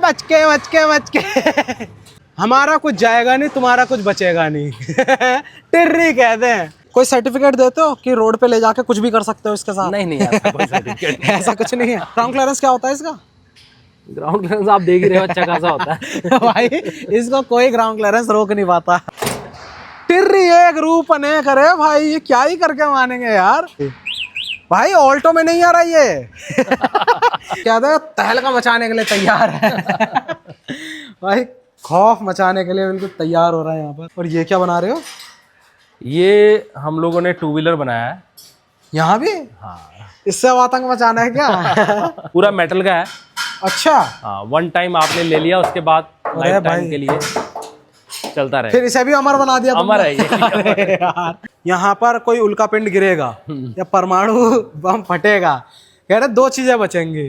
अचके मचके मचके हमारा कुछ जाएगा नहीं, तुम्हारा कुछ बचेगा नहीं। टिर्री कहते हैं। कोई सर्टिफिकेट देते हो कि रोड पे ले जाके कुछ भी कर सकते हो इसके साथ? नहीं ऐसा कोई सर्टिफिकेट ऐसा कुछ नहीं है। ग्राउंड क्लियरेंस क्या होता है इसका? ग्राउंड क्लियरेंस आप देख ही रहे हो अच्छा खासा होता है। भाई इसको कोई ग्राउंड क्लियरेंस रोक नहीं पाता। टिर्री एक रूप अनेक करे भाई, ये क्या ही करके मानेंगे यार। भाई ऑल्टो में नहीं आ रहा ये। क्या था, तहलका मचाने के लिए तैयार है। भाई खौफ मचाने के लिए बिल्कुल तैयार हो रहा है यहाँ पर। और ये क्या बना रहे हो? ये हम लोगों ने 2 व्हीलर बनाया है यहाँ भी? हाँ। इससे अब आतंक मचाना है क्या? पूरा मेटल का है। अच्छा हाँ, 1 टाइम आपने ले लिया, उसके बाद लाइफ टाइम के लिए चलता रहे। फिर इसे भी अमर बना दिया। अमर है ये। यार यहाँ पर कोई उल्का पिंड गिरेगा या परमाणु बम फटेगा, कह रहे 2 चीजें बचेंगी,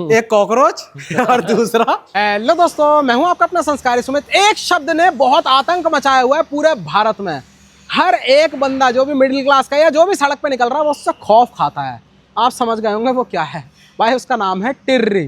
एक कॉकरोच और दूसरा। हेलो दोस्तों, मैं हूं आपका अपना संस्कारी सुमित। एक शब्द ने बहुत आतंक मचाया हुआ है पूरे भारत में। हर एक बंदा जो भी मिडिल क्लास का या जो भी सड़क पे निकल रहा है वो उससे खौफ खाता है। आप समझ गए होंगे वो क्या है। भाई उसका नाम है टिर्री।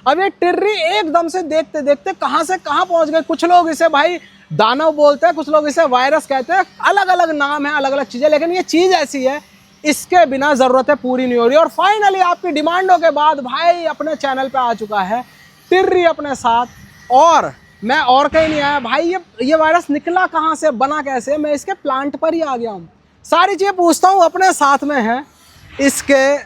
अब ये टिर्री एकदम से देखते देखते कहां से कहां पहुंच गए। कुछ लोग इसे भाई दानव बोलते हैं, कुछ लोग इसे वायरस कहते हैं, अलग अलग नाम है, अलग अलग चीजें, लेकिन ये चीज ऐसी है इसके बिना जरूरतें पूरी नहीं हो रही। और फाइनली आपकी डिमांडों के बाद भाई अपने चैनल पे आ चुका है टिर्री अपने साथ। और मैं और कहीं नहीं आया भाई। ये वायरस निकला कहाँ से, बना कैसे, मैं इसके प्लांट पर ही आ गया हूँ। सारी चीज़ें पूछता हूँ। अपने साथ में है इसके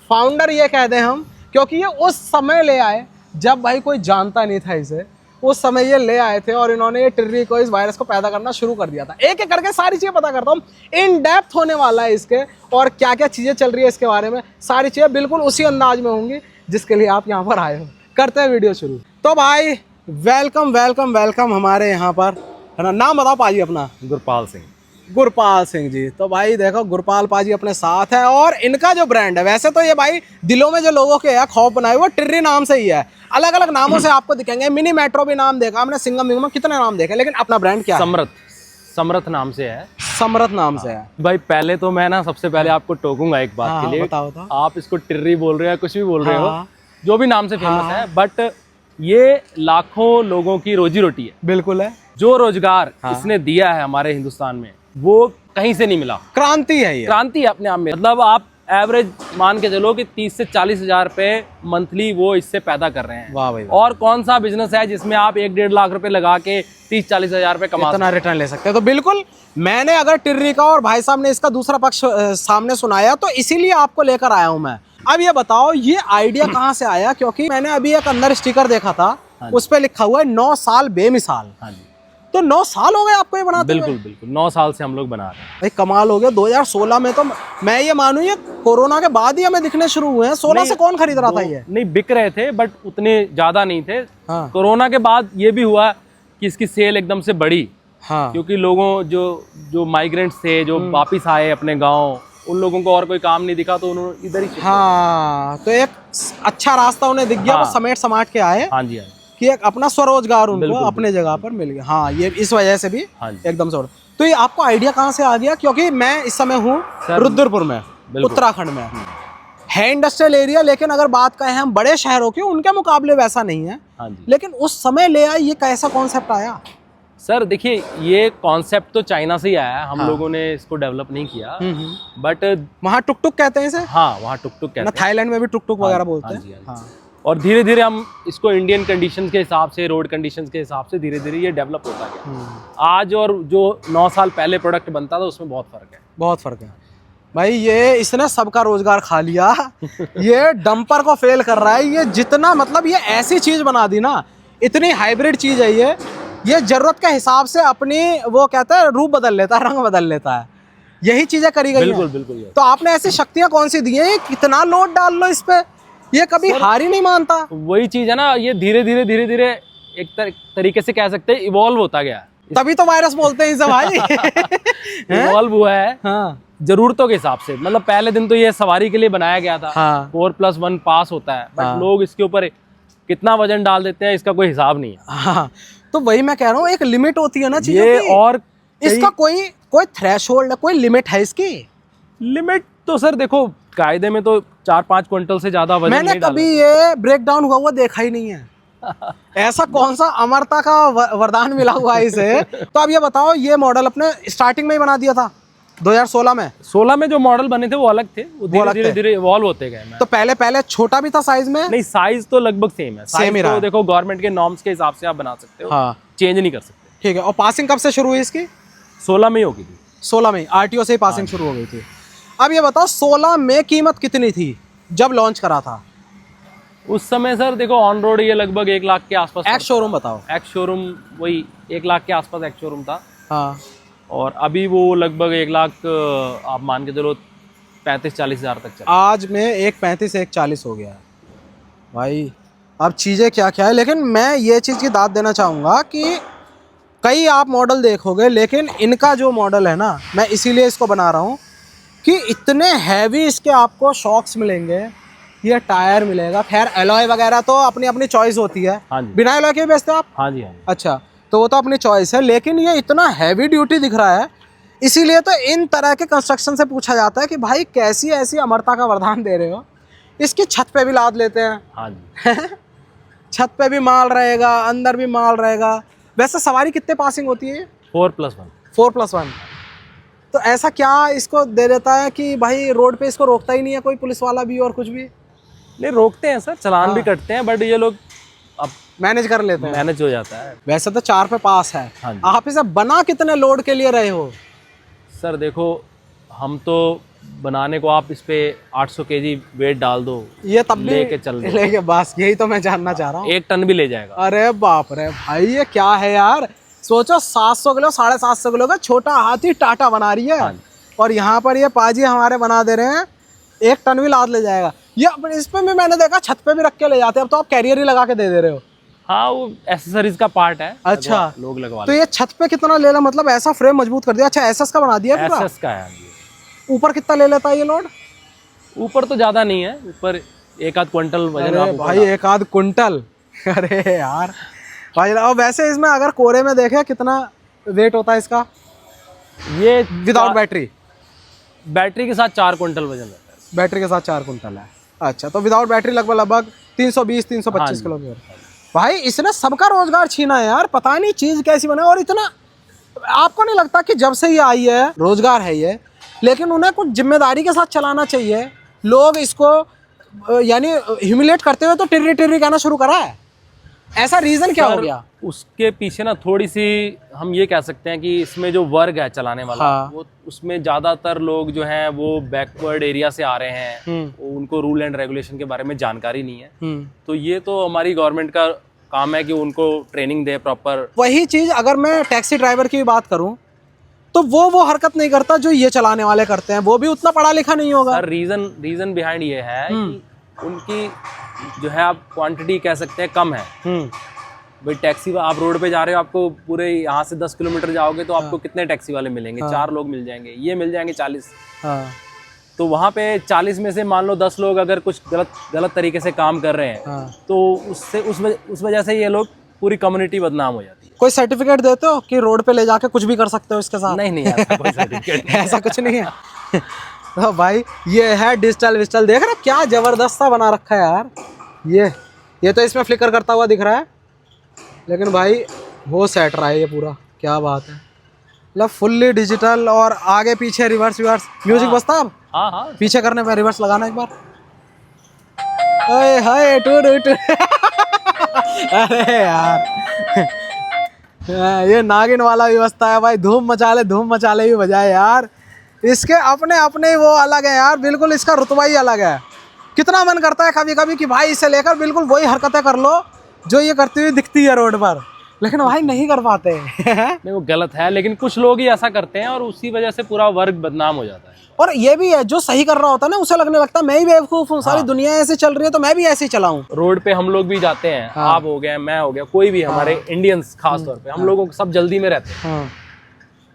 फाउंडर ये कहते हैं हम, क्योंकि ये उस समय ले आए जब भाई कोई जानता नहीं था इसे। उस समय ये ले आए थे और इन्होंने ये टिर्री को, इस वायरस को पैदा करना शुरू कर दिया था। एक एक करके सारी चीज़ें पता करता हूँ। इन डेप्थ होने वाला है इसके, और क्या क्या चीज़ें चल रही है इसके बारे में, सारी चीज़ें बिल्कुल उसी अंदाज में होंगी जिसके लिए आप यहाँ पर आए हो। करते हैं वीडियो शुरू। तो भाई वेलकम वेलकम वेलकम हमारे यहाँ पर, है ना। नाम बताओ पाजी अपना। गुरपाल सिंह। गुरपाल सिंह जी। तो भाई देखो गुरपाल पाजी अपने साथ है, और इनका जो ब्रांड है, वैसे तो ये भाई दिलों में जो लोगों के है खौफ बनाए हुए टिर्री नाम से ही है। अलग अलग नामों से आपको दिखेंगे। मिनी मेट्रो भी नाम देखा हमने, सिंगम विंगम कितने नाम देखे, लेकिन अपना ब्रांड क्या है? समरथ। समरथ नाम से है। समरथ नाम से है। भाई पहले तो मैं ना सबसे पहले आपको टोकूंगा एक बात के लिए। बताओ। आप इसको टिर्री बोल रहे हो, कुछ भी बोल रहे हो, हाँ। जो भी नाम से फेमस है, बट ये लाखों लोगों की रोजी रोटी है। बिल्कुल है। जो रोजगार इसने दिया है हमारे हिंदुस्तान में, वो कहीं से नहीं मिला। क्रांति है ये। क्रांति है अपने आप में। मतलब आप एवरेज मान के चलो कि 30 से 40 हजार रुपए मंथली वो इससे पैदा कर रहे हैं। वाह भाई। और कौन सा बिजनेस है जिसमें आप 1-1.5 लाख रुपए लगा के 30-40 हजार रुपए कमा इतना रिटर्न ले सकते हैं। तो बिल्कुल मैंने अगर टिर्री का और भाई साहब ने इसका दूसरा पक्ष सामने सुनाया, तो इसीलिए आपको लेकर आया हूं मैं। अब ये बताओ ये आइडिया कहाँ से आया, क्योंकि मैंने अभी एक अंदर स्टिकर देखा था, उस पर लिखा हुआ है 9 साल बेमिसाल। हाँ जी। तो 9 साल हो गए आपको ये बनाते हुए? बिल्कुल बिल्कुल 9 साल से हम लोग बना रहे हैं। भाई कमाल हो गया। 2016 में तो मैं ये मानूं ये कोरोना के बाद ही हमें दिखने शुरू हुए हैं। 16 से कौन खरीद रहा था ये? नहीं बिक रहे थे, बट उतने ज्यादा नहीं थे। हाँ। कोरोना के बाद ये भी हुआ कि इसकी सेल एकदम से बढ़ी। हाँ। क्योंकि लोगों जो माइग्रेंट्स थे, जो वापिस आए अपने गाँव, उन लोगों को और कोई काम नहीं दिखा तो उन्होंने इधर ही। हाँ, तो एक अच्छा रास्ता उन्हें दिख गया। हाँ। वो समेट समाट के आए। हाँ जी। कि एक अपना स्वरोजगार उनको अपने जगह पर मिल गया। हाँ, ये इस वजह से भी एकदम से। तो ये आपको आइडिया कहाँ से आ गया? क्योंकि मैं इस समय हूँ रुद्रपुर में, उत्तराखंड में है इंडस्ट्रियल एरिया, लेकिन अगर बात करें हम बड़े शहरों की, उनके मुकाबले वैसा नहीं है। हाँ जी। लेकिन उस समय ले आए, ये कैसा कॉन्सेप्ट आया? सर देखिए, ये कॉन्सेप्ट तो चाइना से ही आया है। हम लोगों ने इसको डेवलप नहीं किया, बट वहाँ टुक टुक कहते हैं इसे। हाँ, वहाँ टुक टुक कहते हैं। थाईलैंड में भी टुक टुक वगैरह बोलते हैं। और धीरे धीरे हम इसको इंडियन कंडीशंस के हिसाब से, रोड कंडीशंस के हिसाब से धीरे धीरे ये डेवलप होता गया। आज और जो 9 साल पहले प्रोडक्ट बनता था उसमें बहुत फर्क है। बहुत फर्क है भाई। ये इसने सबका रोजगार खा लिया। ये डंपर को फेल कर रहा है। ये जितना मतलब ये ऐसी चीज बना दी ना, इतनी हाइब्रिड चीज है ये जरूरत के हिसाब से अपनी वो कहते हैं रूप बदल लेता है, रंग बदल लेता है। यही चीजें करी गई बिल्कुल हैं। बिल्कुल। तो आपने ऐसी शक्तियां कौन सी दी है? कितना लोड डाल लो इस पे, ये कभी हार ही नहीं मानता। वही चीज है ना, ये धीरे धीरे एक तरीके से कह सकते हैं इवॉल्व होता गया। तभी तो वायरस बोलते हैं इसे भाई। इवॉल्व हुआ है। हाँ। जरूरतों के हिसाब से। मतलब पहले दिन तो ये सवारी के लिए बनाया गया था। हाँ। 4+1 पास होता है, बट लोग इसके ऊपर कितना वजन डाल देते हैं इसका कोई हिसाब नहीं है। हाँ, तो वही मैं कह रहा हूँ, एक लिमिट होती है ना चीजों ये की। और इसका कोई थ्रेशोल्ड, कोई लिमिट है इसकी? लिमिट तो सर देखो, कायदे में तो 4-5 क्विंटल से ज्यादा वजन मैंने नहीं कभी ये ब्रेक डाउन हुआ देखा ही नहीं है। ऐसा कौन सा अमरता का वरदान मिला हुआ है इसे? तो अब ये बताओ, ये मॉडल अपने स्टार्टिंग में ही बना दिया था 2016 में? 16 में जो मॉडल बने थे वो अलग थे, वो धीरे धीरे इवॉल्व होते गए। तो पहले छोटा भी था साइज में? नहीं, साइज तो लगभग सेम है। सेम ही तो रहा। देखो गवर्नमेंट के नॉर्म्स के हिसाब से आप बना सकते हो, हाँ चेंज नहीं कर सकते। ठीक है। और पासिंग कब से शुरू हुई इसकी? 16 में ही होगी थी। 16 में आरटीओ से ही पासिंग शुरू हो गई थी। अब ये बताओ 16 में कीमत कितनी थी जब लॉन्च करा था? उस समय सर देखो ऑन रोड ये लगभग 1 लाख के आसपास। एक्स शोरूम बताओ। एक्स शोरूम वही 1 लाख के आसपास एक्स शोरूम था। हाँ। और अभी वो लगभग 1 लाख आप मान के चलो 35-40 हज़ार तक चला। आज में एक 35 एक 40 हो गया है भाई। अब चीज़ें क्या क्या है, लेकिन मैं ये चीज़ की दाद देना चाहूँगा कि कई आप मॉडल देखोगे, लेकिन इनका जो मॉडल है ना, मैं इसीलिए इसको बना रहा हूँ कि इतने हैवी इसके आपको शॉक्स मिलेंगे, ये टायर मिलेगा। खैर एलॉय वगैरह तो अपनी अपनी चॉइस होती है। हाँ जी। बिना एलॉय के भी बेचते हो आप? हाँ जी, हाँ जी। अच्छा, तो वो तो अपनी चॉइस है, लेकिन ये इतना हैवी ड्यूटी दिख रहा है, इसीलिए तो इन तरह के कंस्ट्रक्शन से पूछा जाता है कि भाई कैसी ऐसी अमरता का वरदान दे रहे हो। इसकी छत पे भी लाद लेते हैं। हाँ जी। छत पे भी माल रहेगा, अंदर भी माल रहेगा। वैसे सवारी कितने पासिंग होती है? 4+1। 4+1। तो ऐसा क्या इसको दे देता है कि भाई रोड पे इसको रोकता ही नहीं है कोई पुलिस वाला भी और कुछ भी? नहीं, रोकते हैं सर, चालान भी कटते हैं, बट ये लोग अब मैनेज कर लेते हैं। मैनेज हो जाता है। वैसे तो 4 पे पास है। हाँ जी। आप इसे बना कितने लोड के लिए रहे हो? सर देखो, हम तो बनाने को आप इस पे 800 kg वेट डाल दो, ये तब भी लेके चल दो। लेके बस यही तो मैं जानना चाह रहा हूँ। 1 टन भी ले जाएगा। अरे बाप रे भाई, ये क्या है यार? सोचो 700 किलो 750 किलो का छोटा हाथी टाटा बना रही है, और यहाँ पर ये पाजी हमारे बना दे रहे हैं 1 टन भी लाद ले जाएगा। ये इस पे भी मैंने देखा छत पे भी रख के ले जाते हैं। अब तो आप कैरियर ही लगा के दे रहे हो। हाँ, वो एसेसरीज का पार्ट है। अच्छा, लोग लगवा तो ये छत पे कितना ले ला? मतलब ऐसा फ्रेम मजबूत कर दिया। अच्छा, एसएस का बना दिया पूरा? एसएस का है। ऊपर कितना ले लेता है ये लोड? ऊपर तो ज्यादा नहीं है, ऊपर 1-8 क्विंटल वजन। अरे भाई 1-8 कुंटल। अरे यार भाई। और वैसे इसमें अगर कोरे में देखे कितना वेट होता है इसका? ये विदाउट बैटरी? बैटरी के साथ 4 क्विंटल वजन रहता है। बैटरी के साथ 4 कुंटल है। अच्छा, तो विदाउट बैटरी लगभग 320-325 किलोमीटर। भाई इसने सबका रोजगार छीना है यार। पता नहीं चीज कैसी बना। और इतना आपको नहीं लगता कि जब से ये आई है रोजगार है ये, लेकिन उन्हें कुछ जिम्मेदारी के साथ चलाना चाहिए? लोग इसको यानी ह्यूमिलेट करते हुए तो टिर्री टिर्री कहना शुरू करा है। ऐसा रीजन क्या हो गया? उसके पीछे ना थोड़ी सी हम ये कह सकते हैं कि इसमें जो वर्ग है चलाने वाला, हाँ। वो उसमें ज्यादातर लोग जो हैं वो बैकवर्ड एरिया से आ रहे हैं। उनको रूल एंड रेगुलेशन के बारे में जानकारी नहीं है। तो ये तो हमारी गवर्नमेंट का काम है कि उनको ट्रेनिंग दे प्रॉपर। वही चीज अगर मैं टैक्सी ड्राइवर की भी बात करूं तो वो हरकत नहीं करता जो ये चलाने वाले करते हैं। वो भी उतना पढ़ा लिखा नहीं होगा। सर रीजन बिहाइंड ये है कि उनकी जो है आप क्वांटिटी कह सकते हैं कम है। भाई टैक्सी आप रोड पे जा रहे हो, आपको पूरे यहाँ से 10 किलोमीटर जाओगे तो आपको कितने टैक्सी वाले मिलेंगे? 4 लोग मिल जाएंगे। ये मिल जाएंगे 40। तो वहाँ पे 40 में से मान लो 10 लोग अगर कुछ गलत तरीके से काम कर रहे हैं, तो उससे उस वजह से ये लोग पूरी कम्युनिटी बदनाम हो जाती है। कोई सर्टिफिकेट देते हो कि रोड पे ले जाके कुछ भी कर सकते हो इसके साथ? नहीं ऐसा कोई सर्टिफिकेट ऐसा कुछ नहीं है। तो भाई ये है डिजिटल विजिटल, देख रहे क्या जबरदस्त सा बना रखा है यार। ये तो इसमें फ्लिकर करता हुआ दिख रहा है, लेकिन भाई वो सेट रहा है ये पूरा। क्या बात है, मतलब फुल्ली डिजिटल। और आगे पीछे रिवर्स म्यूजिक बजता है। अब हाँ पीछे करने पे रिवर्स लगाना एक बार। हाय टू अरे यार ये नागिन वाला व्यवस्था है भाई। धूम मचा ले भी बजाए यार। इसके अपने वो अलग है यार, बिल्कुल इसका रुतबा ही अलग है। कितना मन करता है कभी कभी कि भाई इसे लेकर बिल्कुल वही हरकतें कर लो जो ये करती हुई दिखती है रोड पर, लेकिन भाई नहीं कर पाते। नहीं वो गलत है, लेकिन कुछ लोग ही ऐसा करते हैं और उसी वजह से पूरा वर्ग बदनाम हो जाता है। और ये भी है जो सही कर रहा होता है ना, उसे लगने लगता है मैं ही बेवकूफ हूँ। सारी दुनिया ऐसे चल रही है तो मैं भी ऐसे ही चलाऊं। रोड पे हम लोग भी जाते हैं। आप हो गए, मैं हो गया, कोई भी हमारे इंडियंस खास तौर पे, हम लोगों को सब जल्दी में रहते हैं।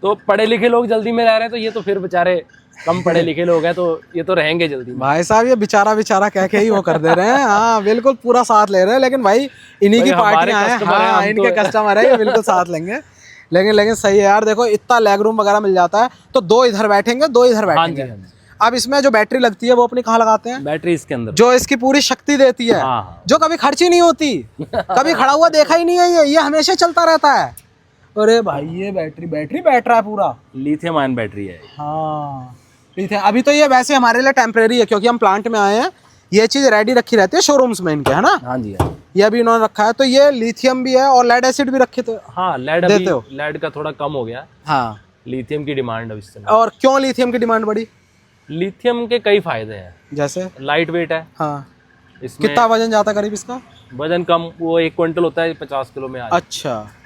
तो पढ़े लिखे लोग जल्दी में रह रहे हैं, तो ये तो फिर बेचारे कम पढ़े लिखे लोग हैं तो ये तो रहेंगे जल्दी में। भाई साहब ये बेचारा कह के ही वो कर दे रहे हैं। हाँ बिल्कुल पूरा साथ ले रहे हैं, लेकिन भाई इन्हीं की पार्टियां हैं। हाँ इनके कस्टमर है, ये बिल्कुल साथ लेंगे। लेकिन सही है यार। देखो इतना लेग रूम वगैरह मिल जाता है, तो 2 इधर बैठेंगे 2 इधर बैठेंगे। अब इसमें जो बैटरी लगती है वो अपनी कहाँ लगाते हैं? बैटरी इसके अंदर जो इसकी पूरी शक्ति देती है, हाँ। जो कभी खर्ची नहीं होती, कभी खड़ा हुआ देखा ही नहीं है, ये हमेशा चलता रहता है। अरे भाई ये बैटरी बैठ रहा है पूरा। लिथियम आयन बैटरी है। हाँ लिथियम। अभी तो ये वैसे हमारे लिए टेम्परेरी है क्योंकि हम प्लांट में आए हैं, ये चीज रेडी रखी रहती है शोरूम्स में इनके, है ना? हाँ जी हाँ। ये भी इन्होंने रखा है। तो ये लिथियम भी है और लेड एसिड भी रखे थे। हाँ लेड देते हो? अभी लेड का थोड़ा कम हो गया। हाँ। लिथियम की डिमांड अब इस समय। और क्यों लिथियम की डिमांड बढ़ी? लिथियम के कई फायदे हैं, जैसे? लाइट वेट है। हाँ। इसमें कितना वजन जाता है करीब इसका? वजन कम, वो 1 क्विंटल होता है, 50 किलो में आ जाता अच्छा। है।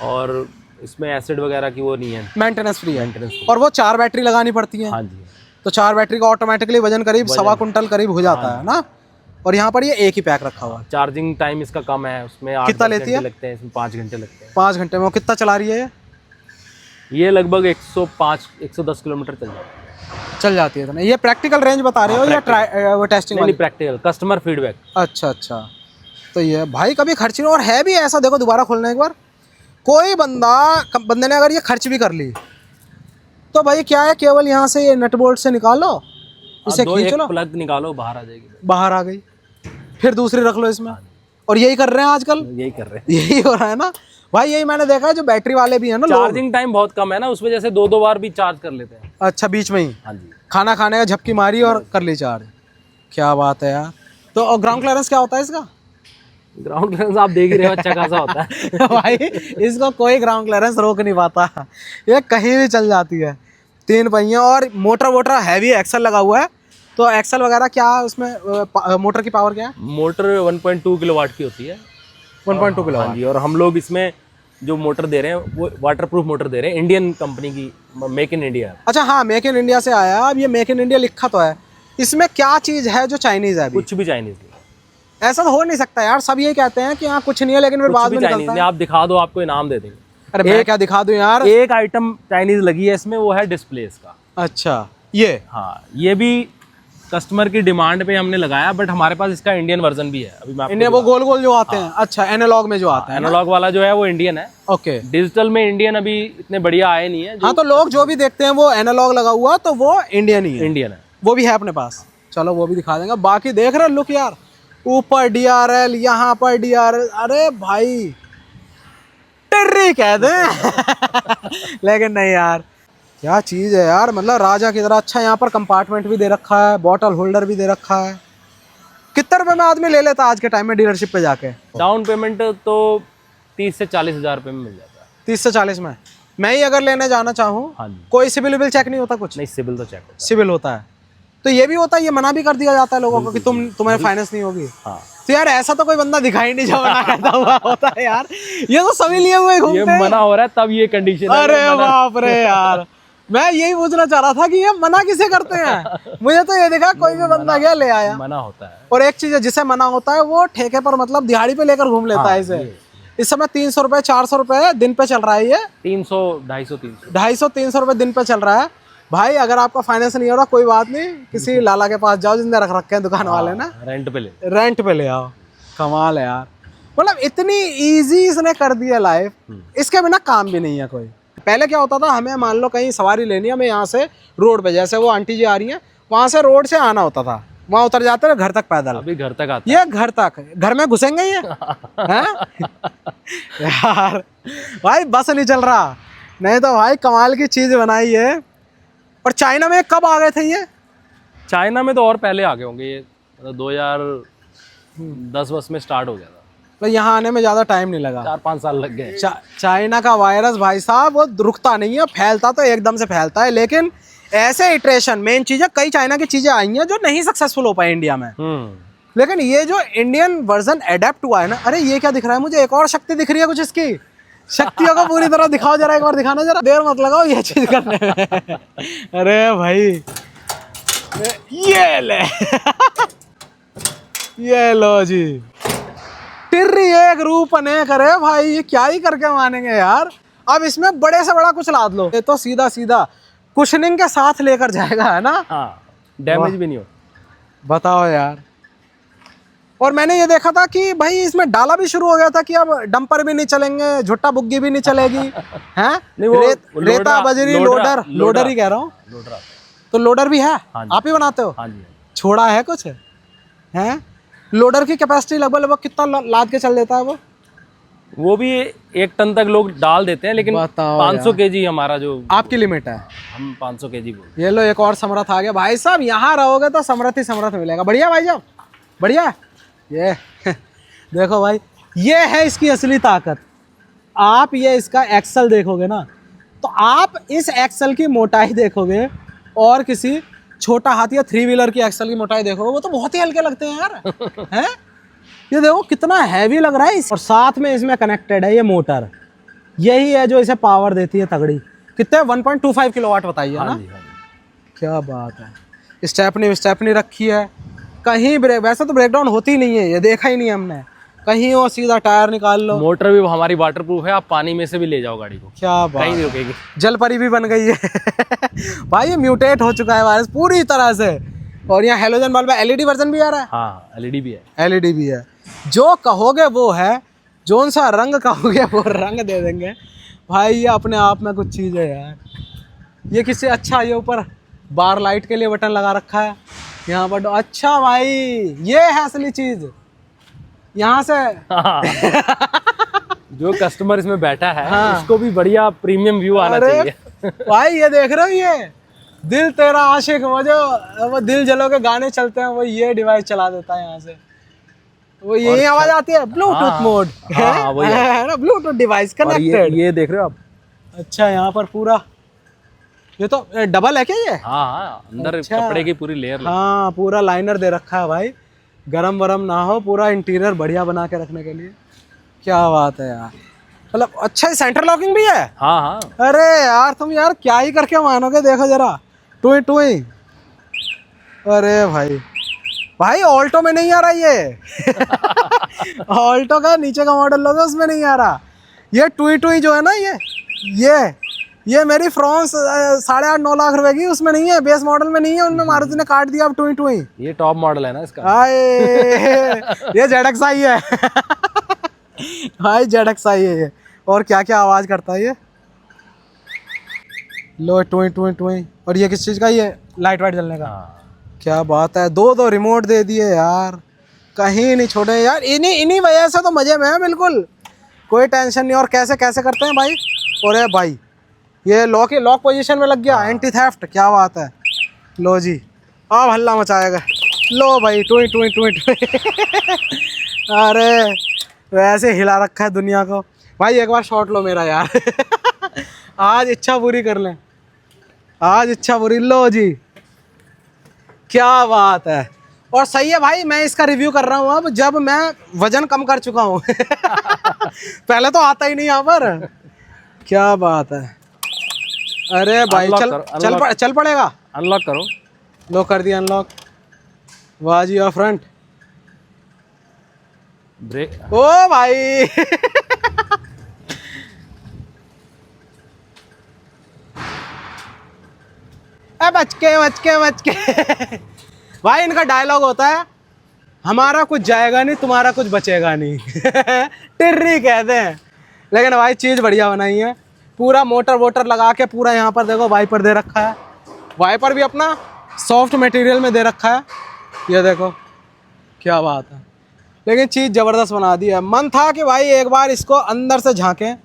और इसमें एसिड वगैरह की वो नहीं है, मेंटेनेंस फ्री है। मेंटेनेंस। और वो 4 बैटरी लगानी पड़ती है। हाँ जी। तो 4 बैटरी का ऑटोमेटिकली वजन करीब 1.25 क्विंटल करीब हो जाता है ना? और यहाँ पर ये एक ही पैक रखा हुआ है। चार्जिंग टाइम इसका कम है, उसमें 8 कितना लेती है? लगते हैं, इसमें 5 घंटे लगते हैं। 5 घंटे में वो कितना चला रही है ये लगभग 105-110 किलोमीटर चल जाती है। है? ये प्रैक्टिकल रेंज बता रहे हो या वो टेस्टिंग वाली? Practical customer feedback. अच्छा अच्छा। तो ये भाई कभी खर्च नहीं, और है भी ऐसा, देखो दोबारा खोलना एक बार, कोई बंदे ने अगर ये खर्च भी कर ली तो भाई क्या है, केवल यहाँ से ये नट बोल्ट से निकालो, इसे खींच लो, प्लग निकालो, बाहर आ जाएगी। बाहर आ गई, फिर दूसरी रख लो इसमें। और यही कर रहे हैं आजकल, यही कर रहे हैं, यही हो रहा है ना भाई। यही मैंने देखा है जो बैटरी वाले भी है ना, चार्जिंग टाइम बहुत कम है ना, उस वजह से 2-2 बार भी चार्ज कर लेते हैं। अच्छा, बीच में ही हाँ जी, खाना खाने का झपकी मारी और कर ली चार्ज। क्या बात है यार। तो और ग्राउंड क्लियरेंस क्या होता है इसका? ग्राउंड क्लियरेंस आप देख ही रहे हो, अच्छा खासा होता है। भाई इसको कोई ग्राउंड क्लियरेंस रोक नहीं पाता, ये कहीं भी चल जाती है। 3 पहिया और मोटर हैवी एक्सल लगा हुआ है। तो एक्सल वगैरह क्या है उसमें? मोटर की पावर क्या है? मोटर 1.2 किलोवाट की होती है। 1.2 किलोवाट। हाँ जी। और हम लोग इसमें जो मोटर दे रहे हैं वो वाटरप्रूफ मोटर दे रहे हैं, इंडियन कंपनी की, मेक इन इंडिया। अच्छा हाँ, मेक इन इंडिया से आया। अब ये मेक इन इंडिया लिखा तो है, इसमें क्या चीज़ है जो चाइनीज़ है? अभी कुछ भी चाइनीज नहीं, ऐसा तो हो नहीं सकता यार। सब ये कहते हैं कि हाँ कुछ नहीं है, लेकिन फिर बाद में निकलता है। आप दिखा दो, आपको इनाम दे देंगे। अरे मैं क्या दिखा दूं यार। एक आइटम चाइनीज लगी है इसमें, वो है डिस्प्ले इसका। अच्छा ये? हाँ, ये भी कस्टमर की डिमांड पे हमने लगाया, बट हमारे पास इसका इंडियन वर्जन भी है। अभी मैं इन्हें वो गोल गोल जो आते हैं। अच्छा, एनालॉग में जो आता है। एनालॉग वाला जो है वो इंडियन है। ओके। डिजिटल में इंडियन अभी इतने बढ़िया आए नहीं है। हाँ, तो लोग जो भी देखते हैं वो एनालॉग लगा हुआ तो वो इंडियन ही है। इंडियन है, वो भी है अपने पास। चलो वो भी दिखा देंगे। बाकी देख रहे लुक यार, ऊपर DRL, यहाँ पर DRL। अरे भाई टिर्री कह दे लेकिन नहीं यार, क्या चीज़ है यार, मतलब राजा की तरह। अच्छा, यहाँ पर कंपार्टमेंट भी दे रखा है, बॉटल होल्डर भी दे रखा है। कितने रुपए में आदमी ले लेता आज के टाइम में डीलरशिप पे जाके? डाउन पेमेंट तो 30 से 40 हज़ार रुपये में मिल जाता है। 30 से 40 में मैं ही अगर लेने जाना चाहूँ? हाँ जी। कोई सिविल विल चेक नहीं होता? कुछ नहीं, सिविल तो चेक होता है। सिविल होता है। तो ये भी होता है, ये मना भी कर दिया जाता है लोगों को कि तुम्हें फाइनेंस नहीं होगी? हाँ। तो यार ऐसा तो कोई बंदा दिखाई नहीं जो मना करता हुआ होता है यार। ये तो सभी लिए हुए घूमते हैं। ये मना हो रहा है तब ये कंडीशन है। अरे बाप रे यार, मैं यही पूछना चाह रहा था कि ये मना किसे करते हैं। मुझे तो ये देखा कोई भी बंदा गया ले आया। मना होता है। और एक चीज है, जिसे मना होता है वो ठेके पर, मतलब दिहाड़ी पे लेकर घूम लेता है इसे। इस समय 300 रुपए 400 रुपए दिन पे चल रहा है ये। 300, 250, 250-300 रुपए दिन पे चल रहा है भाई। अगर आपका फाइनेंस नहीं हो रहा कोई बात नहीं, किसी लाला के पास जाओ जिसने रख रखे हैं दुकान वाले ना, रेंट पे ले, रेंट पे ले आओ। कमाल है यार, मतलब इतनी इजी इसने कर दिया लाइफ। इसके बिना काम भी नहीं है कोई। पहले क्या होता था, हमें मान लो कहीं सवारी लेनी है, हमें यहाँ से रोड पे, जैसे वो आंटी जी आ रही हैं, वहाँ से रोड से आना होता था, वहाँ उतर जाते थे घर तक पैदल। अभी घर तक आता ये घर तक, घर में घुसेंगे ये हैं? यार भाई बस नहीं चल रहा, नहीं तो भाई कमाल की चीज बनाई है। और चाइना में कब आ गए थे ये? चाइना में तो और पहले आ गए होंगे ये, 2010 में स्टार्ट हो गया था। तो यहाँ आने में ज़्यादा टाइम नहीं लगा, 4-5 साल लग गए। चाइना का वायरस भाई साहब वो रुकता नहीं है, फैलता तो एकदम से फैलता है। लेकिन ऐसे इटरेशन, मेन चीज़ है, कई चाइना की चीज़ें आई हैं जो नहीं सक्सेसफुल हो पाई इंडिया में। लेकिन ये जो इंडियन वर्जन अडेप्ट हुआ है ना, अरे ये क्या दिख रहा है मुझे? एक और शक्ति दिख रही है कुछ इसकी। शक्तियों को पूरी तरह दिखाओ जरा, एक बार दिखाना जरा, देर मत लगाओ ये चीज करने में। अरे भाई ये ले ये लो जी, टिर्री एक रूप अनेक। करे भाई ये क्या ही करके मानेंगे यार। अब इसमें बड़े से बड़ा कुछ लाद लो, ये तो सीधा सीधा कुशनिंग के साथ लेकर जाएगा, है ना? हाँ, डैमेज भी नहीं हो। बताओ यार। और मैंने ये देखा था कि भाई इसमें डाला भी शुरू हो गया था कि अब डंपर भी नहीं चलेंगे, झुट्टा बुग्गी भी नहीं चलेगी, हैं? रेता बजरी लोडर ही कह रहा हूँ, तो लोडर भी है? हाँ जी। आप ही बनाते हो? हाँ जी। छोड़ा है कुछ हैं? लोडर की कैपेसिटी लगभग कितना लाद के चल देता है वो भी 1 टन तक लोग डाल देते हैं, लेकिन बताओ 500 केजी हमारा जो आपकी लिमिट है? हम 500 केजी बोलते ये लो एक और समर्थ आ गया भाई साहब, यहाँ रहोगे तो समर्थ ही समर्थ मिलेगा। बढ़िया भाई साहब, बढ़िया। ये देखो भाई, ये है इसकी असली ताकत। आप ये इसका एक्सल देखोगे ना, तो आप इस एक्सल की मोटाई देखोगे और किसी छोटा हाथी या 3 व्हीलर की एक्सल की मोटाई देखोगे, वो तो बहुत ही हल्के लगते हैं यार। हैं? ये देखो कितना हैवी लग रहा है और साथ में इसमें कनेक्टेड है ये मोटर। यही है जो इसे पावर देती है तगड़ी। कितने 1.25 किलोवाट बताइए ना। हाँ जी। क्या बात है। स्टेपनी रखी है, कहीं ब्रेक, वैसे तो ब्रेकडाउन होती नहीं है, ये देखा ही नहीं हमने कहीं। और सीधा टायर निकाल लो। मोटर भी हमारी वाटर प्रूफ है, आप पानी में से भी ले जाओ गाड़ी को, क्या बात, कहीं नहीं रुकेगी। जलपरी भी बन गई है। भाई ये म्यूटेट हो चुका है वायरस पूरी तरह से। और यहाँ हेलोजन बल्ब है, एलईडी वर्जन भी आ रहा है। हाँ, एलईडी भी है। एलईडी भी है। जो कहोगे वो है, जोन सा रंग कहोगे वो रंग दे देंगे भाई। ये अपने आप में कुछ चीज़ है यार। ये किससे अच्छा, ये ऊपर बार लाइट के लिए बटन लगा रखा है यहाँ पर। अच्छा भाई, ये है असली चीज़। यहाँ से हाँ। जो कस्टमर इसमें बैठा है, हाँ। उसको भी बढ़िया प्रीमियम व्यू आना अरे चाहिए। भाई ये देख रहे हो, ये दिल तेरा आशिक, वो दिल जलो के गाने चलते हैं, वो ये डिवाइस चला देता है यहाँ से। वो यही आवाज आती है, ब्लूटूथ मोड हाँ, वही है ना, ब्लूटूथ डिवाइस और कनेक्टेड। ये देख रहे हो आप? अच्छा, यहाँ पर पूरा ये तो डबल है क्या ये? हाँ, अंदर अच्छा। कपड़े की पूरी लेयर। हाँ, पूरा लाइनर दे रखा है भाई, गरम वरम ना हो, पूरा इंटीरियर बढ़िया बना के रखने के लिए। क्या बात है यार, मतलब अच्छा सेंटर लॉकिंग भी है। हाँ हाँ। अरे यार तुम यार क्या ही करके मानोगे, देखो जरा टुई टुई। अरे भाई ऑल्टो में नहीं आ रहा ये। ऑल्टो का नीचे का मॉडल लोगे उसमें नहीं आ रहा। ये टुई टुई जो है ना, ये मेरी फ्रांस 8.5-9 लाख रुपए की, उसमें नहीं है, बेस मॉडल में नहीं है, उनमें मारुति ने काट दिया अब टुई टुई। ये टॉप मॉडल है ना इसका। आए ये ZXi है। भाई ZXi है ये। और क्या क्या आवाज करता है ये, लो टुई टुई टुई। और ये किस चीज का, ये लाइट वाइट जलने का। हाँ। क्या बात है, दो रिमोट दे दिए यार, कहीं नहीं छोड़े यार। इन्हीं वजह से तो मजे में है बिल्कुल, कोई टेंशन नहीं। और कैसे कैसे करते हैं भाई। और भाई ये लॉक पोजीशन में लग गया, एंटी थेफ्ट। क्या बात है। लो जी, अब हल्ला मचाएगा। लो भाई टुई टुई टुई टुई। अरे वैसे हिला रखा है दुनिया को भाई। एक बार शॉट लो मेरा यार। आज इच्छा पूरी कर लें, आज इच्छा पूरी। लो जी, क्या बात है। और सही है भाई, मैं इसका रिव्यू कर रहा हूँ अब, जब मैं वजन कम कर चुका हूँ। पहले तो आता ही नहीं यहाँ पर। क्या बात है। अरे भाई चल पड़ेगा। अनलॉक करो। लो कर दिया अनलॉक। वाह जी, और फ्रंट ब्रेक। ओ भाई। बच के। भाई इनका डायलॉग होता है, हमारा कुछ जाएगा नहीं, तुम्हारा कुछ बचेगा नहीं। टिर्री कहते हैं। लेकिन भाई चीज़ बढ़िया बनाई है, पूरा मोटर वोटर लगा के पूरा। यहाँ पर देखो वाइपर दे रखा है, वाइपर भी अपना सॉफ्ट मटेरियल में दे रखा है। ये देखो क्या बात है। लेकिन चीज़ ज़बरदस्त बना दी है। मन था कि भाई एक बार इसको अंदर से झांकें,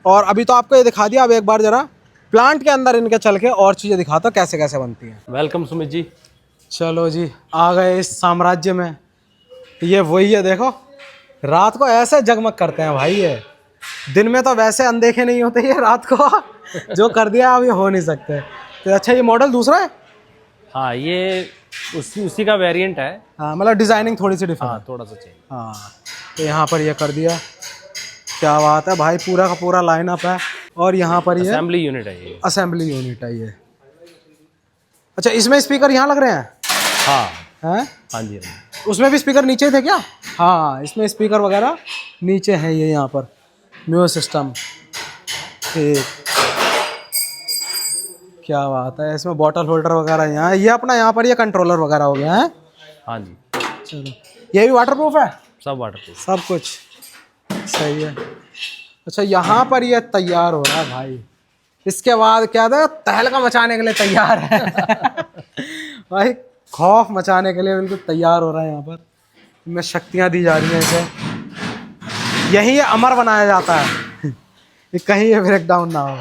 और अभी तो आपको ये दिखा दिया। अब एक बार ज़रा प्लांट के अंदर इनके चल के और चीज़ें दिखाता कैसे कैसे बनती हैं। वेलकम सुमित जी। चलो जी, आ गए इस साम्राज्य में। ये वही है, देखो रात को ऐसे जगमग करते हैं भाई। ये दिन में तो वैसे अनदेखे नहीं होते, ये रात को जो कर दिया अब ये हो नहीं सकते। तो अच्छा, ये मॉडल दूसरा है। हाँ, ये उसी का वेरिएंट है। हाँ, मतलब डिज़ाइनिंग थोड़ी सी डिफरेंट। हाँ, थोड़ा सा चेंज। हाँ, तो यहाँ पर ये कर दिया। क्या बात है भाई, पूरा का पूरा लाइनअप है। और यहाँ पर ये असेंबली यूनिट है ये। असेंबली यूनिट है ये। अच्छा, इसमें स्पीकर यहाँ लग रहे हैं। हाँ हैं? हाँ जी। उसमें भी स्पीकर नीचे थे क्या? हाँ, इसमें स्पीकर वगैरह नीचे है। ये यहाँ पर म्यूजिक सिस्टम। ठीक, क्या बात है। इसमें बॉटल होल्डर वगैरह यहाँ, ये अपना यहाँ पर ये कंट्रोलर वगैरह हो गया है। हाँ जी। चलो, ये भी वाटरप्रूफ है, सब वाटरप्रूफ, सब कुछ सही है। अच्छा, यहाँ पर ये तैयार हो रहा है भाई। इसके बाद क्या था, तहलका मचाने के लिए तैयार है। भाई खौफ मचाने के लिए बिल्कुल तैयार हो रहा है यहाँ पर। इनमें शक्तियाँ दी जा रही हैं इसे, यही ये अमर बनाया जाता है कि कहीं ये ब्रेक डाउन ना हो।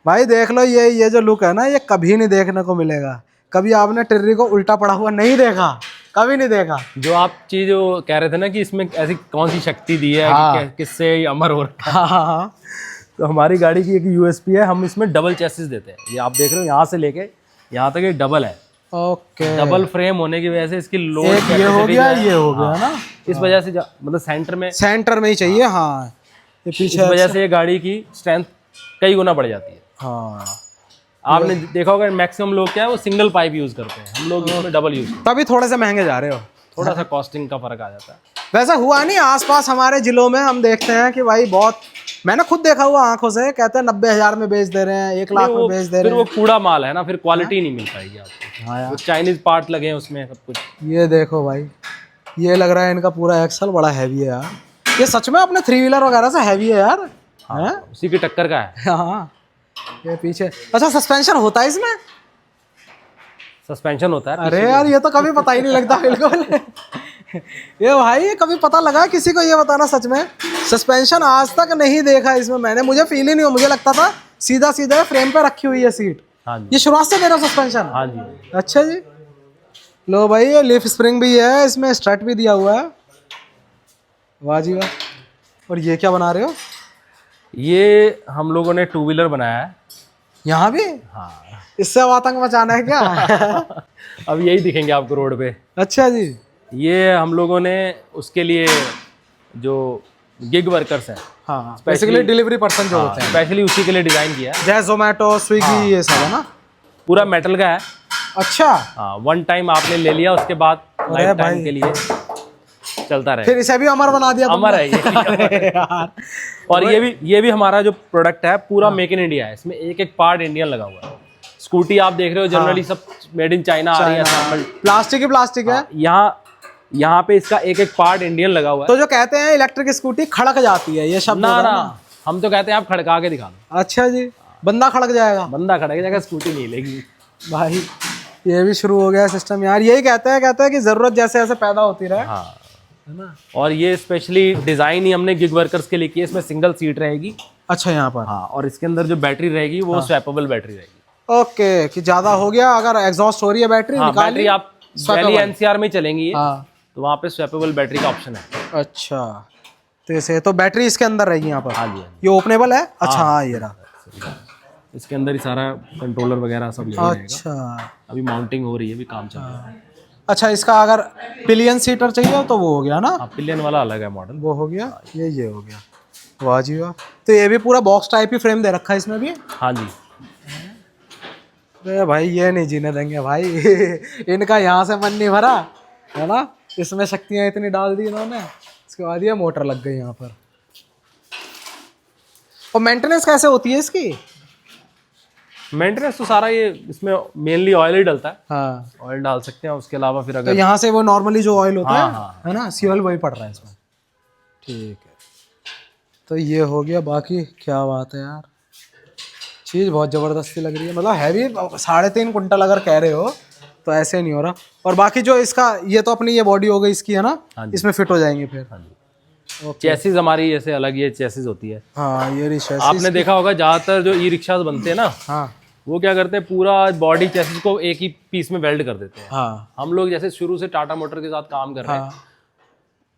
भाई देख लो, ये जो लुक है ना, ये कभी नहीं देखने को मिलेगा। कभी आपने टिर्री को उल्टा पड़ा हुआ नहीं देखा, कभी नहीं देखा। जो आप चीज कह रहे थे ना कि इसमें ऐसी कौन सी शक्ति दी है कि किससे ये अमर हो रहा है। हाँ। तो हमारी गाड़ी की एक यूएसपी है, हम इसमें डबल चेसिस देते हैं। ये आप देख रहे हो यहाँ से लेके यहाँ तक ये डबल है। ओके, डबल फ्रेम होने की वजह से इसकी लोड ये हो गया, ये हो गया ना, इस वजह से मतलब सेंटर में ही चाहिए। हाँ, ये पीछे इस वजह से ये गाड़ी की स्ट्रेंथ कई गुना बढ़ जाती है। हाँ, आपने देखा होगा मैक्सिमम लोग क्या है वो सिंगल पाइप यूज करते हैं, हम लोग इसमें डबल यूज, तभी थोड़े से महंगे जा रहे हो। थोड़ा सा कॉस्टिंग का फर्क आ जाता है। वैसा हुआ नहीं, आसपास हमारे जिलों में हम देखते हैं कि भाई बहुत, मैंने खुद देखा हुआ आंखों से, कहते हैं 90,000 में बेच दे रहे हैं, 1 लाख में बेच दे रहे फिर हैं। वो कूड़ा माल है ना, फिर क्वालिटी नहीं मिल पाएगी आपको। हाँ यार, चाइनीज पार्ट लगे हैं उसमें सब कुछ। ये देखो भाई, ये लग रहा है इनका पूरा एक्सल बड़ा हैवी है यार। ये सच में अपने 3 व्हीलर वगैरह से हैवी है यार। हाँ, उसी की टक्कर का है। हाँ, ये पीछे अच्छा सस्पेंशन होता है इसमें? सस्पेंशन होता है। अरे यार, ये तो कभी पता ही नहीं लगता बिल्कुल। ये भाई, ये कभी पता लगा किसी को? ये बताना, सच में सस्पेंशन आज तक नहीं देखा इसमें मैंने। मुझे फील ही नहीं हो, मुझे लगता था सीधा सीधा फ्रेम पे रखी हुई है सीट। हाँ जी, ये शुरुआत से मेरा सस्पेंशन। हाँ जी। अच्छा जी, लो भाई, ये लीफ स्प्रिंग भी है इसमें, स्ट्रट भी दिया हुआ है। वाह जी वाह। और ये क्या बना रहे हो? ये हम लोगों ने 2 व्हीलर बनाया है यहाँ भी। हाँ। इससे अब आतंक मचाना है क्या? अब यही दिखेंगे आपको रोड पे। अच्छा जी। ये हम लोगों ने उसके लिए जो गिग वर्कर्स हैं, हाँ, बेसिकली डिलीवरी पर्सन जो होते हैं, स्पेशली उसी के लिए डिजाइन किया है। जैसे जोमेटो, स्विगी, ये सब है ना। पूरा मेटल का है। अच्छा। हाँ, 1 टाइम आपने ले लिया, उसके बाद लाइफ टाइम के लिए चलता रहे। फिर इसे भी अमर बना दिया अमर है ये। यार। और ये भी हमारा जो प्रोडक्ट है पूरा मेक इन इंडिया है। इसमें एक एक पार्ट इंडियन लगा हुआ है। स्कूटी आप देख रहे हो जनरली सब मेड इन चाइना आ रही है, प्लास्टिक ही प्लास्टिक है। यहाँ पे इसका एक एक पार्ट इंडियन लगा हुआ है। तो जो कहते हैं इलेक्ट्रिक स्कूटी खड़क जाती है, ये शब्द ना, हम तो कहते हैं आप खड़का के दिखा दो। अच्छा जी, बंदा खड़क जाएगा? बंदा खड़क जाएगा, स्कूटी नहीं लेगी भाई। ये भी शुरू हो गया सिस्टम यार। यही कहते हैं कि जरूरत जैसे जैसे पैदा होती रहे। हाँ, है ना। और ये स्पेशली डिजाइन ही हमने गिग वर्कर्स के लिए की है। इसमें सिंगल सीट रहेगी। अच्छा, यहाँ पर। हाँ, और इसके अंदर जो बैटरी रहेगी वो स्वैपेबल बैटरी रहेगी। ओके, कि ज्यादा हो गया अगर एग्जॉस्ट हो रही है बैटरी, हाँ, निकाल बैटरी आप दिल्ली एनसीआर में चलेंगी ये, हाँ। तो वहाँ पे स्वैपेबल बैटरी का ऑप्शन है। अच्छा, तो इसे तो बैटरी इसके अंदर रहेगी यहाँ पर। हाँ जी, ये ओपनेबल है? अच्छा, हाँ, ये रहा। इसके अंदर ही सारा कंट्रोलर वगैरह सब ले जाएगा। अच्छा, अभी माउंटिंग हो रही है, अभी काम चल रहा है। अच्छा, इसका अगर पिलियन सीटर चाहिए तो वो हो गया ना? हाँ, पिलियन वाला अलग है मॉडल। वो हो गया, ये हो गया। वाह जी वाह। तो ये भी पूरा बॉक्स टाइप ही फ्रेम दे रखा है इसमें भी? हाँ जी। अरे भाई, ये नहीं जीने देंगे भाई। इनका यहाँ से मन नहीं भरा है ना। इसमें शक्तियाँ इतनी डाल दी इन्होंने, इसके बाद ये मोटर लग गई यहाँ पर। और मेंटेनेंस कैसे होती है इसकी? मेंटेनेंस तो सारा ये इसमें मेनली ऑयल ही डलता है। हाँ, ऑयल डाल सकते हैं, उसके अलावा फिर तो अगर यहाँ से वो नॉर्मली जो ऑयल होता हाँ, है ना, सीऑल वही पड़ रहा है इसमें। ठीक है, तो ये हो गया। बाकी क्या बात है यार, चीज़ बहुत ज़बरदस्ती लग रही है। मतलब हैवी 3.5 कुंटल अगर कह रहे हो तो ऐसे नहीं हो रहा। और बाकी जो इसका, ये तो अपनी ये बॉडी हो गई इसकी, है ना, इसमें फिट हो जाएंगे फिर। हाँ जी। चेसिस हमारी ऐसे अलग ये चेसिस होती है। हाँ, ये रिक्शा आपने देखा होगा ज़्यादातर जो ई रिक्शाज बनते हैं ना, हाँ, वो क्या करते हैं, पूरा बॉडी चेसिस को एक ही पीस में वेल्ड कर देते हैं। हाँ, हम लोग जैसे शुरू से टाटा मोटर के साथ काम कर रहे हैं,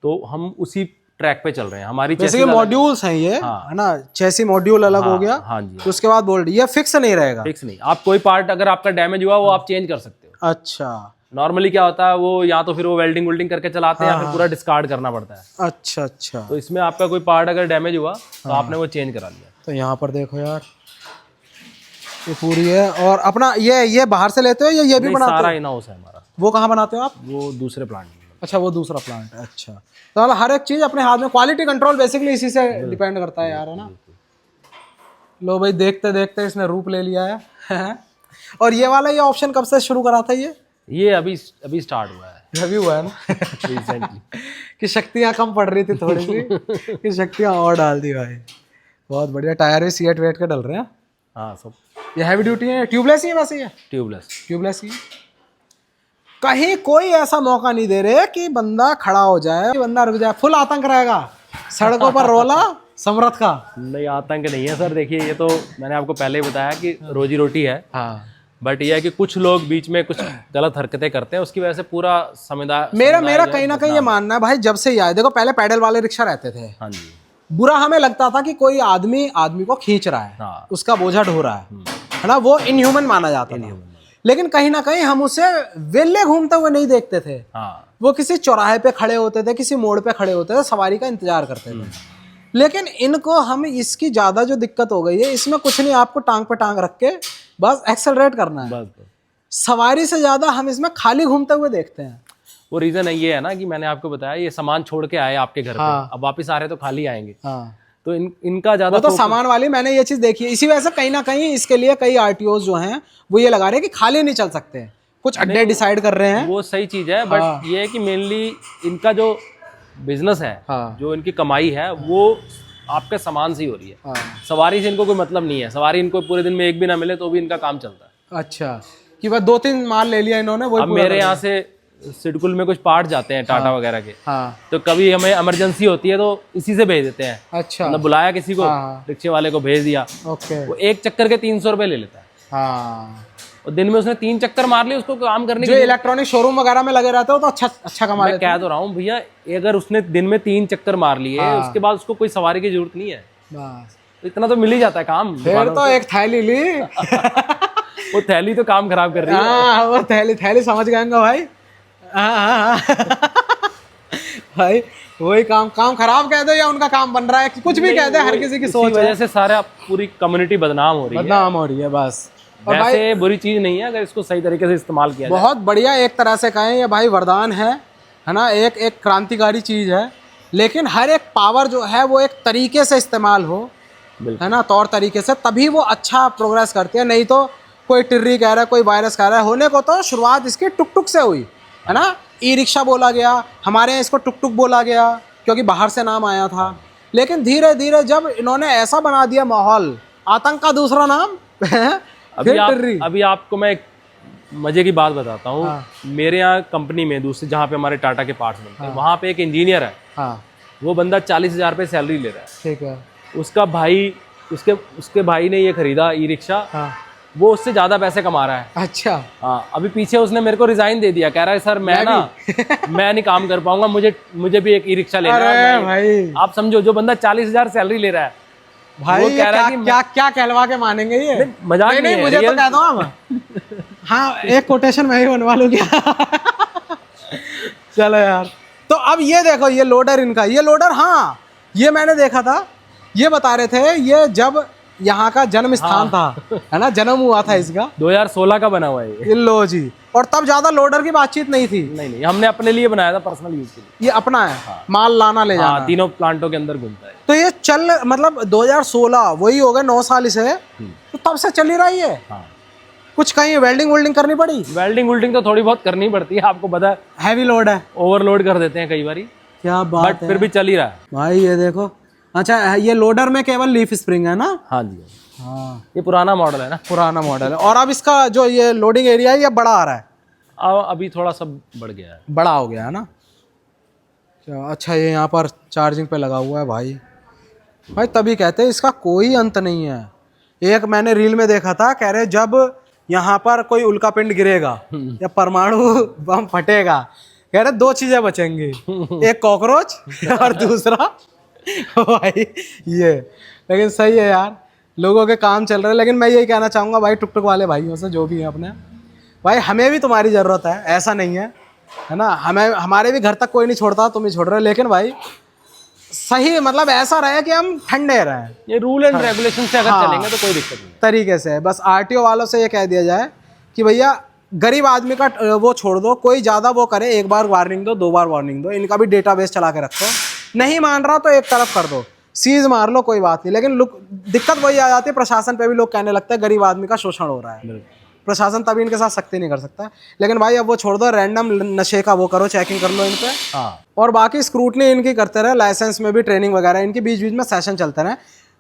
तो हम उसी ट्रैक पे चल रहे हैं। हमारी जैसे कि मॉड्यूल्स हैं ये, है ना, चेसी मॉड्यूल अलग हो गया। हाँ जी। तो उसके बाद बोल्ट, ये फिक्स नहीं रहेगा? फिक्स नहीं। आप कोई पार्ट अगर आपका डैमेज हुआ वो आप चेंज कर सकते हो। अच्छा। नॉर्मली क्या होता है, वो या तो फिर वो वेल्डिंग वेल्डिंग करके चलाते हैं या फिर पूरा डिस्कार्ड करना पड़ता है। अच्छा अच्छा। तो इसमें आपका कोई पार्ट अगर डैमेज हुआ तो आपने वो चेंज करा लिया। तो यहाँ पर देखो यार, ये पूरी है। और अपना ये बाहर से लेते हो या ये भी बनाते हो? सारा इन हाउस है हमारा। वो कहाँ बनाते हो आप? वो दूसरे प्लांट में। अच्छा, वो दूसरा प्लांट है। अच्छा, तो मतलब हर एक चीज अपने हाथ में, क्वालिटी कंट्रोल बेसिकली इसी से डिपेंड करता है यार, है ना। लो भाई, देखते देखते इसने रूप ले लिया है। और ये वाला ये ऑप्शन कब से शुरू करा था ये अभी स्टार्ट हुआ है। अभी हुआ है ना रिसेंटली। कि शक्तियाँ कम पड़ रही थी थोड़ी सी, कि शक्तियाँ और डाल दी भाई। बहुत बढ़िया। टायर भी सीएट वेट के डल रहे हैं। हाँ, सब ये हैवी ड्यूटी है, ट्यूबलेस ही है वैसे ये, ट्यूबलेस ही है। कहीं कोई ऐसा मौका नहीं दे रहे कि बंदा खड़ा हो जाए, कि बंदा रुक जाए, फुल आतंक रहेगा सड़कों पर रोला समरथ का। नहीं, आतंक नहीं है सर। देखिए, ये तो मैंने आपको पहले ही बताया कि रोजी रोटी है। हाँ, बट ये है कि कुछ लोग बीच में कुछ गलत हरकतें करते हैं, उसकी वजह से पूरा समुदाय मेरा कहीं ना कहीं ये मानना है भाई, जब से ये आए, देखो पहले पैडल वाले रिक्शा रहते थे, हाँ जी, बुरा हमें लगता था कि कोई आदमी को खींच रहा है, हाँ। उसका बोझा ढो रहा है ना, वो इनह्यूमन माना जाता था। लेकिन कहीं ना कहीं हम उसे वेले घूमते हुए नहीं देखते थे। हाँ, वो किसी चौराहे पे खड़े होते थे, किसी मोड़ पे खड़े होते थे, सवारी का इंतजार करते थे। लेकिन इनको हम इसकी ज्यादा जो दिक्कत हो गई है, इसमें कुछ नहीं, आपको टांग पे टांग रख के बस एक्सेलरेट करना है। बस सवारी से ज्यादा हम इसमें खाली घूमते हुए देखते हैं। वो रीजन ये है ना कि मैंने आपको बताया, ये सामान छोड़ के आए आपके घर हाँ। पे, अब वापस आ रहे तो खाली आएंगे। हाँ, तो इनका ज्यादा वो तो सामान वाली, मैंने ये चीज देखी है। इसी वजह से कहीं ना कहीं इसके लिए कई आरटीओ जो हैं वो ये लगा रहे हैं कि खाली नहीं चल सकते, कुछ अड्डे डिसाइड कर रहे हैं। वो सही चीज है, बट ये है कि मेनली इनका जो बिजनेस है, हाँ। जो इनकी कमाई है, वो आपके सामान से ही हो रही है। हाँ। सवारी से इनको कोई मतलब नहीं है। सवारी इनको पूरे दिन में एक भी ना मिले तो भी इनका काम चलता है। अच्छा, कि बस 2-3 माल ले लिया इन्होंने, वही अब पूरा मेरे कर यहाँ से सिडकुल में कुछ पार्ट जाते हैं टाटा वगैरह के, हाँ। तो कभी हमें इमरजेंसी होती है तो इसी से भेज देते हैं। अच्छा, मतलब बुलाया किसी को, हाँ। रिक्शे वाले को भेज दिया, ओके, वो एक चक्कर के 300 रुपये ले लेता है। हाँ। और दिन में उसने 3 चक्कर मार लिए, उसको काम करने जो की इलेक्ट्रॉनिक शोरूम वगैरह में लगे रहते हो तो अच्छा कमा मैं लेते कह तो रहा हूँ भैया, अगर उसने दिन में 3 चक्कर मार लिए, उसके बाद उसको कोई सवारी की जरूरत नहीं है, बस। तो इतना तो मिल ही जाता है काम। फिर तो एक थैली ली वो थैली तो काम खराब कर रही है। हाँ, वो थैली समझ गए भाई। हाँ। भाई वही काम खराब कह दो या उनका काम बन रहा है, कुछ भी कह दे, हर किसी की सोच वजह से सारा पूरी कम्युनिटी बदनाम हो रही है। बदनाम हो रही है बस। और वैसे बुरी चीज नहीं है अगर इसको सही तरीके से इस्तेमाल किया जाए। बहुत बढ़िया, एक तरह से कहें ये भाई वरदान है ना, एक क्रांतिकारी चीज है। लेकिन हर एक पावर जो है वो एक तरीके से इस्तेमाल हो, है ना, तौर तरीके से, तभी वो अच्छा प्रोग्रेस करती है। नहीं तो कोई टिर्री कह रहा है, कोई वायरस कह रहा है, होने को तो शुरुआत इसकी टुक से हुई है ना। ई रिक्शा बोला गया, हमारे यहाँ इसको टुक बोला गया क्योंकि बाहर से नाम आया था। लेकिन धीरे धीरे जब इन्होंने ऐसा बना दिया माहौल, आतंक का दूसरा नाम अभी आपको मैं एक मजे की बात बताता हूँ। हाँ। मेरे यहाँ कंपनी में दूसरे जहाँ पे हमारे टाटा के पार्ट्स बनते हैं, वहाँ पे एक इंजीनियर है। हाँ, वो बंदा 40,000 रुपये सैलरी ले रहा है। ठीक है। उसका भाई, उसके भाई ने ये खरीदा ई रिक्शा, हाँ, वो उससे ज्यादा पैसे कमा रहा है। अच्छा। हाँ, अभी पीछे उसने मेरे को रिजाइन दे दिया, कह रहा है सर मैं नहीं काम कर पाऊंगा, मुझे भी एक ई रिक्शा लेना है। अरे भाई, आप समझो, जो बंदा 40,000 सैलरी ले रहा है, भाई वो ये कह रहा है कि क्या कहलवा के मानेंगे ये? मजाक नहीं है, मुझे तो real- कह दो हम। हाँ, एक कोटेशन मैं ही बनवा लूँ क्या? चलो यार, तो अब ये देखो, ये लोडर इनका, ये लोडर, हाँ ये मैंने देखा था, ये बता रहे थे ये जब यहाँ का जन्म स्थान था, है ना, जन्म हुआ था इसका, 2016 का बना हुआ है ये। लो जी। और तब ज्यादा लोडर की बातचीत नहीं थी। नहीं, हमने अपने लिए बनाया था, पर्सनल यूज के लिए। ये अपना है, माल लाना ले जाना। हाँ, तीनों प्लांटों के अंदर घूमता है। तो ये मतलब 2016, वही हो गए 9 साल इसे, तो तब से चल ही रही है। हाँ। कुछ कहीं वेल्डिंग करनी पड़ी? वेल्डिंग तो थोड़ी बहुत करनी पड़ती है, आपको पता है। हैवी लोड है, ओवरलोड कर देते हैं कई बारी, क्या बात बट फिर भी चल ही रहा है भाई। ये देखो, अच्छा ये लोडर में केवल लीफ स्प्रिंग है ना? हाँ जी, हाँ, ये पुराना मॉडल है ना। पुराना मॉडल है। और अब इसका जो ये लोडिंग एरिया है ये बड़ा आ रहा है, अभी थोड़ा सा बढ़ गया है, बड़ा हो गया है ना। अच्छा, ये यहाँ पर चार्जिंग पे लगा हुआ है भाई तभी कहते हैं इसका कोई अंत नहीं है। एक मैंने रील में देखा था, कह रहे जब यहाँ पर कोई उल्कापिंड गिरेगा या परमाणु बम फटेगा, कह रहे 2 चीजें बचेंगी, एक कॉकरोच और दूसरा भाई ये। लेकिन सही है यार, लोगों के काम चल रहे हैं। लेकिन मैं यही कहना चाहूँगा भाई टुक वाले भाइयों से, जो भी हैं अपने भाई, हमें भी तुम्हारी ज़रूरत है, ऐसा नहीं है ना। हमारे भी घर तक कोई नहीं छोड़ता, तुम ही छोड़ रहे हो। लेकिन भाई सही, मतलब ऐसा रहे कि हम ठंडे रहें, ये रूल एंड रेगुलेशन से अगर चलेंगे तो कोई दिक्कत नहीं तरीके से। बस आरटीओ वालों से ये कह दिया जाए कि भैया गरीब आदमी का वो छोड़ दो, कोई ज़्यादा वो करे, 1 बार वार्निंग दो, 2 बार वार्निंग दो, इनका भी डेटाबेस चला के रखो। नहीं मान रहा तो एक तरफ कर दो, सीज मार लो, कोई बात नहीं। लेकिन दिक्कत वही आ जाती है, प्रशासन पे भी लोग कहने लगते हैं गरीब आदमी का शोषण हो रहा है। प्रशासन तभी इनके साथ सख्ती नहीं कर सकता। लेकिन भाई अब वो छोड़ दो, रैंडम नशे का वो करो, चेकिंग कर लो इन पे। हाँ। और बाकी स्क्रूटनी इनकी करते रहे, लाइसेंस में भी ट्रेनिंग वगैरह इनकी बीच बीच में सेशन चलते रहे।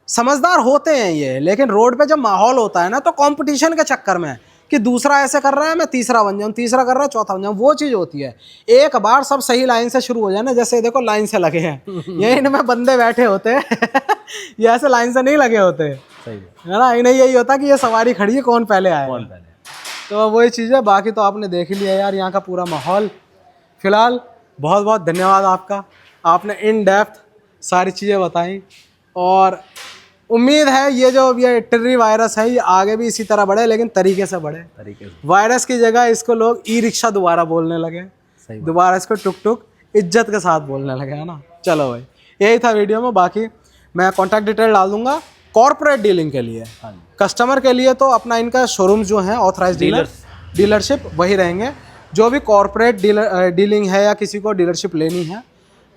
समझदार होते हैं ये, लेकिन रोड पे जब माहौल होता है ना तो कंपटीशन के चक्कर में कि दूसरा ऐसे कर रहा है मैं तीसरा बन जाऊं, तीसरा कर रहा है चौथा बन जाऊं, वो चीज़ होती है। एक बार सब सही लाइन से शुरू हो जाए ना, जैसे देखो लाइन से लगे हैं ये इनमें बंदे बैठे होते हैं ये ऐसे लाइन से नहीं लगे होते, सही है ना। इन्हें यही होता कि ये सवारी खड़ी है, कौन पहले आए। कौन पहले? तो वही चीज़ है। बाकी तो आपने देख ही लिया यार यहाँ का पूरा माहौल। फिलहाल बहुत बहुत धन्यवाद आपका, आपने इन डेप्थ सारी चीज़ें बताई, और उम्मीद है ये जो ये टिर्री वायरस है ये आगे भी इसी तरह बढ़े, लेकिन तरीके से बढ़े। तरीके से वायरस की जगह इसको लोग ई रिक्शा दोबारा बोलने लगे, सही बात। दोबारा इसको टुक टुक इज्जत के साथ बोलने लगे, है ना। चलो भाई यही था वीडियो में। बाकी मैं कॉन्टैक्ट डिटेल डाल दूंगा कॉर्पोरेट डीलिंग के लिए। हाँ जी। कस्टमर के लिए तो अपना इनका शोरूम जो है ऑथराइज डीलरशिप वही रहेंगे। जो भी कॉर्पोरेट डीलिंग है या किसी को डीलरशिप लेनी है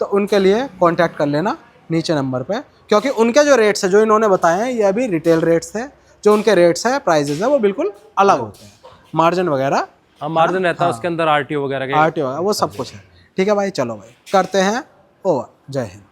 तो उनके लिए कांटेक्ट कर लेना नीचे नंबर पे, क्योंकि उनके जो रेट्स है जो इन्होंने बताए हैं ये अभी रिटेल रेट्स थे। जो उनके रेट्स है प्राइजेज है वो बिल्कुल अलग होते हैं, मार्जिन वगैरह। हाँ मार्जिन रहता है उसके अंदर, आरटीओ वगैरह के आरटीओ वो सब कुछ है। ठीक है भाई, चलो भाई करते हैं ओवर। जय हिंद।